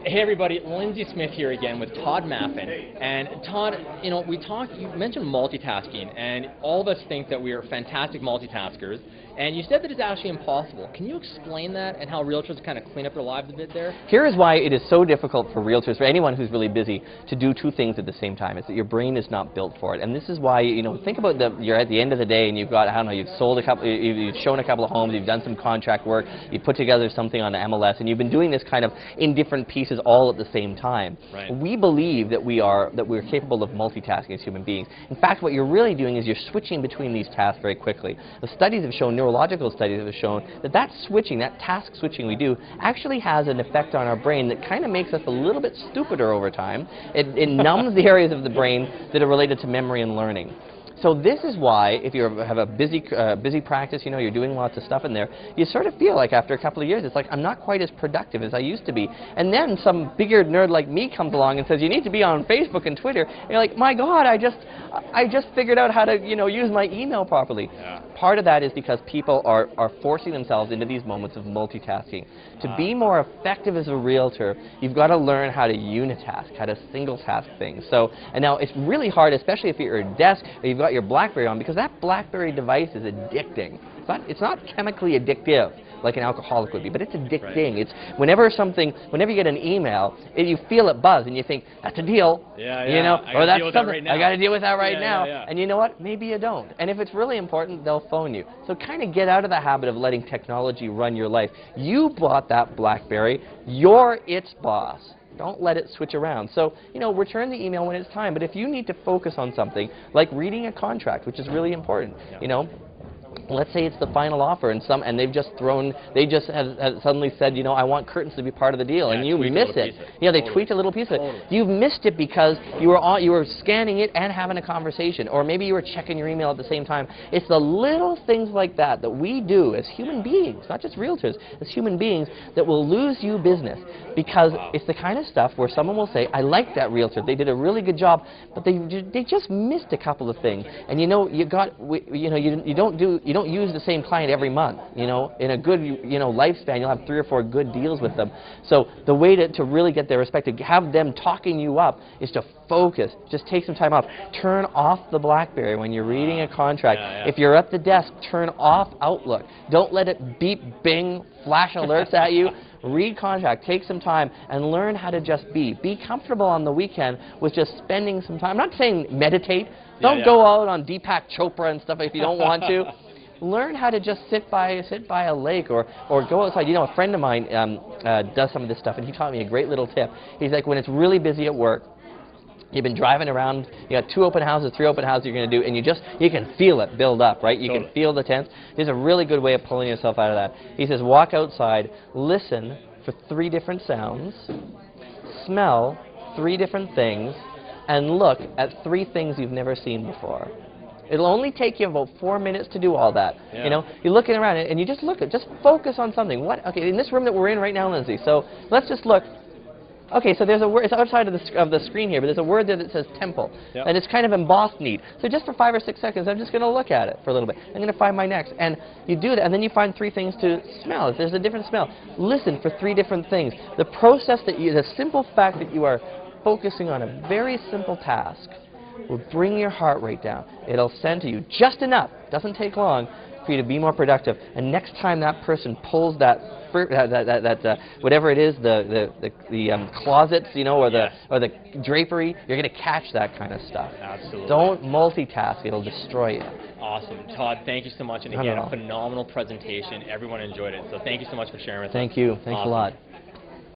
Hey everybody, Lindsey Smith here again with Tod Maffin. And Tod, you know, you mentioned multitasking, and all of us think that we are fantastic multitaskers, and you said that it's actually impossible. Can you explain that and how realtors kind of clean up their lives a bit there? Here is why it is so difficult for realtors, for anyone who's really busy, to do two things at the same time. It's that your brain is not built for it. And this is why, you know, think about you're at the end of the day and you've got, I don't know, you've sold a couple, you've shown a couple of homes, you've done some contract work, you've put together something on the MLS, and you've been doing this kind of in different pieces all at the same time. Right. We believe that we're capable of multitasking as human beings. In fact, what you're really doing is you're switching between these tasks very quickly. The studies have shown, neurological studies have shown, that switching, that task switching we do, actually has an effect on our brain that kind of makes us a little bit stupider over time. It numbs the areas of the brain that are related to memory and learning. So this is why, if you have a busy practice, you know, you're doing lots of stuff in there, you sort of feel like after a couple of years, it's like, I'm not quite as productive as I used to be. And then some bigger nerd like me comes along and says, you need to be on Facebook and Twitter. And you're like, my God, I just figured out how to, you know, use my email properly. Yeah. Part of that is because people are forcing themselves into these moments of multitasking. To be more effective as a realtor, you've got to learn how to unitask, how to single task things. So, and now it's really hard, especially if you're at your desk or you've got your BlackBerry on, because that BlackBerry device is addicting. It's not chemically addictive like an alcoholic would be, but it's addicting. Right. It's whenever you get an email, you feel it buzz and you think, that's a deal. Yeah, you know, or that's something, right now. I got to deal with that right now. Yeah. And you know what? Maybe you don't. And if it's really important, they'll phone you. So kind of get out of the habit of letting technology run your life. You bought that BlackBerry. You're its boss. Don't let it switch around. So, you know, return the email when it's time. But if you need to focus on something, like reading a contract, which is really important, you know, let's say it's the final offer and they've just have suddenly said, you know, I want curtains to be part of the deal, and you miss it. You know, they tweaked a little piece of it. You've missed it because you were scanning it and having a conversation, or maybe you were checking your email at the same time. It's the little things like that that we do as human beings, not just realtors, as human beings, that will lose you business, because it's the kind of stuff where someone will say, I like that realtor, they did a really good job, but they just missed a couple of things. And you know, you don't use the same client every month. You know, in a good, you know, lifespan, you'll have 3 or 4 good deals with them. So the way to really get their respect, to have them talking you up, is to focus. Just take some time off. Turn off the BlackBerry when you're reading a contract. If you're at the desk, turn off Outlook. Don't let it beep, bing, flash alerts at you. Read contract, take some time, and learn how to just be. Be comfortable on the weekend with just spending some time. I'm not saying meditate. Don't go out on Deepak Chopra and stuff if you don't want to. Learn how to just sit by a lake or go outside. You know, a friend of mine does some of this stuff, and he taught me a great little tip. He's like, when it's really busy at work, you've been driving around, you got 2 open houses, 3 open houses you're going to do, and you can feel it build up, right? You can feel the tense. There's a really good way of pulling yourself out of that. He says, walk outside, listen for 3 different sounds, smell 3 different things, and look at 3 things you've never seen before. It'll only take you about 4 minutes to do all that. Yeah. You know, you're looking around and you just look at, just focus on something. Okay, in this room that we're in right now, Lindsay, so let's just look. Okay, so there's a word, it's outside of the screen here, but there's a word there that says temple. Yep. And it's kind of embossed neat. So just for 5 or 6 seconds, I'm just going to look at it for a little bit. I'm going to find my next. And you do that, and then you find 3 things to smell. If there's a different smell, listen for 3 different things. The process the simple fact that you are focusing on a very simple task will bring your heart rate down. It'll send to you just enough, doesn't take long, for you to be more productive. And next time that person pulls that whatever it is, the closets, you know, or the drapery, you're going to catch that kind of stuff. Absolutely. Don't multitask; it'll destroy you. Awesome, Tod. Thank you so much, and again, a phenomenal presentation. Everyone enjoyed it. So thank you so much for sharing with us. Thank you. Thanks a lot.